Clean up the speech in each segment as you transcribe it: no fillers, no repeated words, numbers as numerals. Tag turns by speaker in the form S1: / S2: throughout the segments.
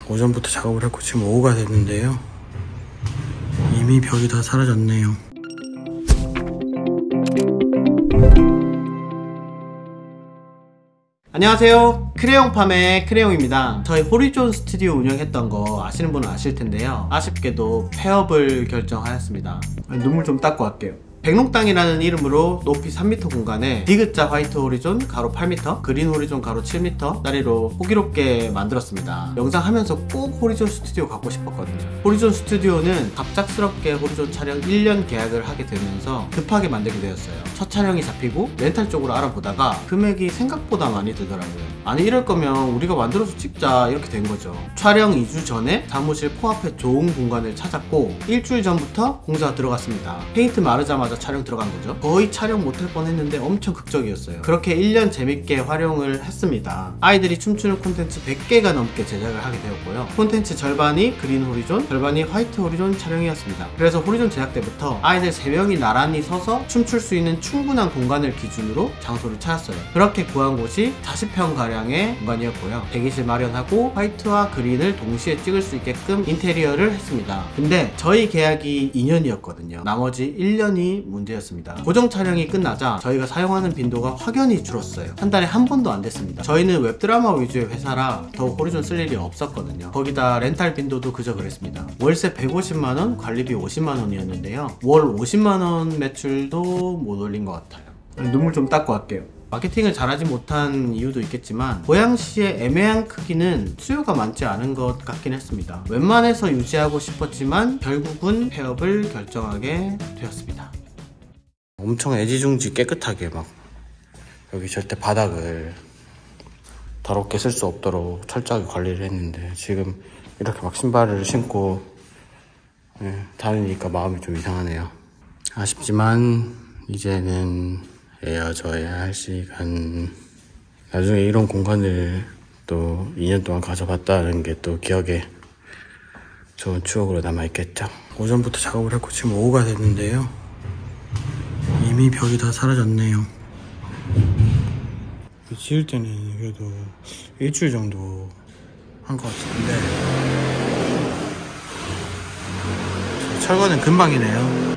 S1: 오전부터 작업을 했고 지금 오후가 됐는데요. 이미 벽이 다 사라졌네요.
S2: 안녕하세요, 크레용팜의 크레용입니다. 저희 호리존 스튜디오 운영했던 거 아시는 분은 아실 텐데요, 아쉽게도 폐업을 결정하였습니다. 눈물 좀 닦고 갈게요. 백록당이라는 이름으로 높이 3m 공간에 디귿자 화이트 호리존 가로 8m, 그린 호리존 가로 7m 짜리로 호기롭게 만들었습니다. 영상 하면서 꼭 호리존 스튜디오 갖고 싶었거든요. 호리존 스튜디오는 갑작스럽게 호리존 촬영 1년 계약을 하게 되면서 급하게 만들게 되었어요. 첫 촬영이 잡히고 렌탈 쪽으로 알아보다가 금액이 생각보다 많이 들더라고요. 아니 이럴 거면 우리가 만들어서 찍자 이렇게 된 거죠. 촬영 2주 전에 사무실 코앞에 좋은 공간을 찾았고 일주일 전부터 공사가 들어갔습니다. 페인트 마르자마자 촬영 들어간 거죠. 거의 촬영 못할 뻔했는데 엄청 극적이었어요. 그렇게 1년 재밌게 활용을 했습니다. 아이들이 춤추는 콘텐츠 100개가 넘게 제작을 하게 되었고요. 콘텐츠 절반이 그린 호리존, 절반이 화이트 호리존 촬영이었습니다. 그래서 호리존 제작 때부터 아이들 3명이 나란히 서서 춤출 수 있는 충분한 공간을 기준으로 장소를 찾았어요. 그렇게 구한 곳이 40평가량의 공간이었고요. 대기실 마련하고 화이트와 그린을 동시에 찍을 수 있게끔 인테리어를 했습니다. 근데 저희 계약이 2년이었거든요. 나머지 1년이 문제였습니다. 고정 촬영이 끝나자 저희가 사용하는 빈도가 확연히 줄었어요. 한 달에 한 번도 안 됐습니다. 저희는 웹드라마 위주의 회사라 더욱 호리존 쓸 일이 없었거든요. 거기다 렌탈 빈도도 그저 그랬습니다. 월세 150만원, 관리비 50만원이었는데요 월 50만원 매출도 못 올린 것 같아요. 눈물 좀 닦고 갈게요. 마케팅을 잘하지 못한 이유도 있겠지만 고양시의 애매한 크기는 수요가 많지 않은 것 같긴 했습니다. 웬만해서 유지하고 싶었지만 결국은 폐업을 결정하게 되었습니다.
S1: 엄청 애지중지 깨끗하게 막 여기 절대 바닥을 더럽게 쓸 수 없도록 철저하게 관리를 했는데 지금 이렇게 막 신발을 신고 다니니까 마음이 좀 이상하네요. 아쉽지만 이제는 헤어져야 할 시간. 나중에 이런 공간을 또 2년 동안 가져봤다는 게 또 기억에 좋은 추억으로 남아있겠죠. 오전부터 작업을 했고 지금 오후가 됐는데요. 이미 벽이 다 사라졌네요. 지을 때는 그래도 일주일 정도 한 것 같은데 철거는 금방이네요.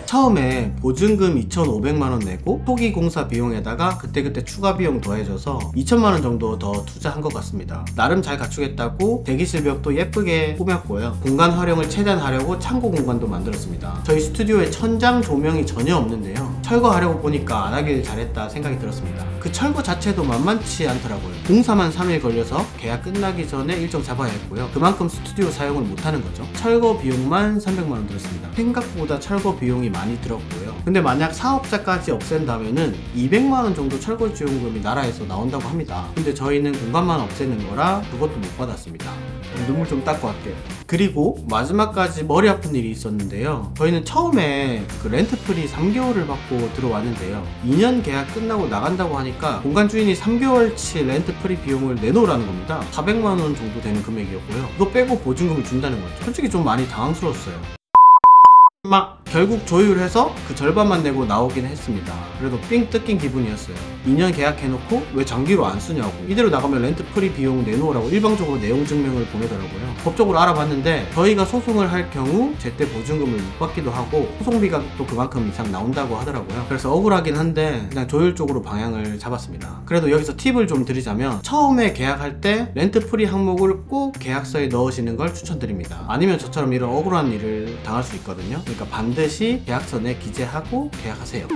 S2: 처음에 보증금 2,500만원 내고 초기 공사 비용에다가 그때그때 추가 비용 더해져서 2천만원 정도 더 투자한 것 같습니다. 나름 잘 갖추겠다고 대기실 벽도 예쁘게 꾸몄고요. 공간 활용을 최대한 하려고 창고 공간도 만들었습니다. 저희 스튜디오에 천장 조명이 전혀 없는데요, 철거하려고 보니까 안 하길 잘했다 생각이 들었습니다. 그 철거 자체도 만만치 않더라고요. 공사만 3일 걸려서 계약 끝나기 전에 일정 잡아야 했고요. 그만큼 스튜디오 사용을 못하는 거죠. 철거 비용만 300만원 들었습니다. 생각보다 철거 비용이 많이 들었고요. 근데 만약 사업자까지 없앤다면은 200만원 정도 철거 지원금이 나라에서 나온다고 합니다. 근데 저희는 공간만 없애는 거라 그것도 못 받았습니다. 눈물 좀 닦고 할게요. 그리고 마지막까지 머리 아픈 일이 있었는데요, 저희는 처음에 그 렌트프리 3개월을 받고 들어왔는데요 2년 계약 끝나고 나간다고 하니까 공간 주인이 3개월치 렌트프리 비용을 내놓으라는 겁니다. 400만원 정도 되는 금액이었고요. 이거 빼고 보증금을 준다는 거죠. 솔직히 좀 많이 당황스러웠어요. 결국 조율해서 그 절반만 내고 나오긴 했습니다. 그래도 삥 뜯긴 기분이었어요. 2년 계약해놓고 왜 장기로 안 쓰냐고, 이대로 나가면 렌트 프리 비용 내놓으라고 일방적으로 내용 증명을 보내더라고요. 법적으로 알아봤는데 저희가 소송을 할 경우 제때 보증금을 못 받기도 하고 소송비가 또 그만큼 이상 나온다고 하더라고요. 그래서 억울하긴 한데 그냥 조율적으로 방향을 잡았습니다. 그래도 여기서 팁을 좀 드리자면 처음에 계약할 때 렌트 프리 항목을 꼭 계약서에 넣으시는 걸 추천드립니다. 아니면 저처럼 이런 억울한 일을 당할 수 있거든요. 그러니까 반드시 계약서에 기재하고 계약하세요.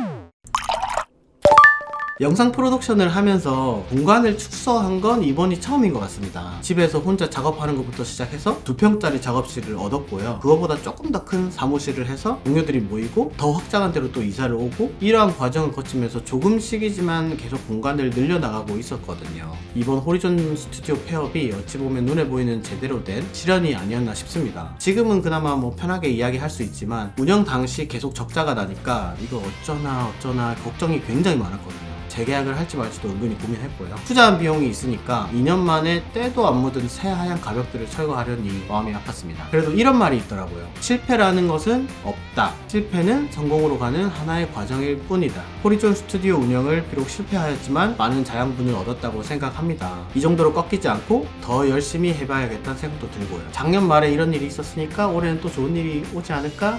S2: 영상 프로덕션을 하면서 공간을 축소한 건 이번이 처음인 것 같습니다. 집에서 혼자 작업하는 것부터 시작해서 2평짜리 작업실을 얻었고요. 그거보다 조금 더 큰 사무실을 해서 동료들이 모이고 더 확장한 데로 또 이사를 오고, 이러한 과정을 거치면서 조금씩이지만 계속 공간을 늘려나가고 있었거든요. 이번 호리존 스튜디오 폐업이 어찌 보면 눈에 보이는 제대로 된 실현이 아니었나 싶습니다. 지금은 그나마 뭐 편하게 이야기할 수 있지만 운영 당시 계속 적자가 나니까 이거 어쩌나 걱정이 굉장히 많았거든요. 재계약을 할지 말지도 은근히 고민했고요. 투자한 비용이 있으니까 2년 만에 때도 안 묻은 새하얀 가벽들을 철거하려니 마음이 아팠습니다. 그래도 이런 말이 있더라고요. 실패라는 것은 없다. 실패는 성공으로 가는 하나의 과정일 뿐이다. 호리존 스튜디오 운영을 비록 실패하였지만 많은 자양분을 얻었다고 생각합니다. 이 정도로 꺾이지 않고 더 열심히 해봐야겠다는 생각도 들고요. 작년 말에 이런 일이 있었으니까 올해는 또 좋은 일이 오지 않을까?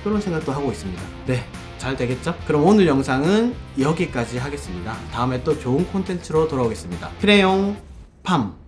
S2: 그런 생각도 하고 있습니다. 네, 잘 되겠죠? 그럼 오늘 영상은 여기까지 하겠습니다. 다음에 또 좋은 콘텐츠로 돌아오겠습니다. 크레용 팜!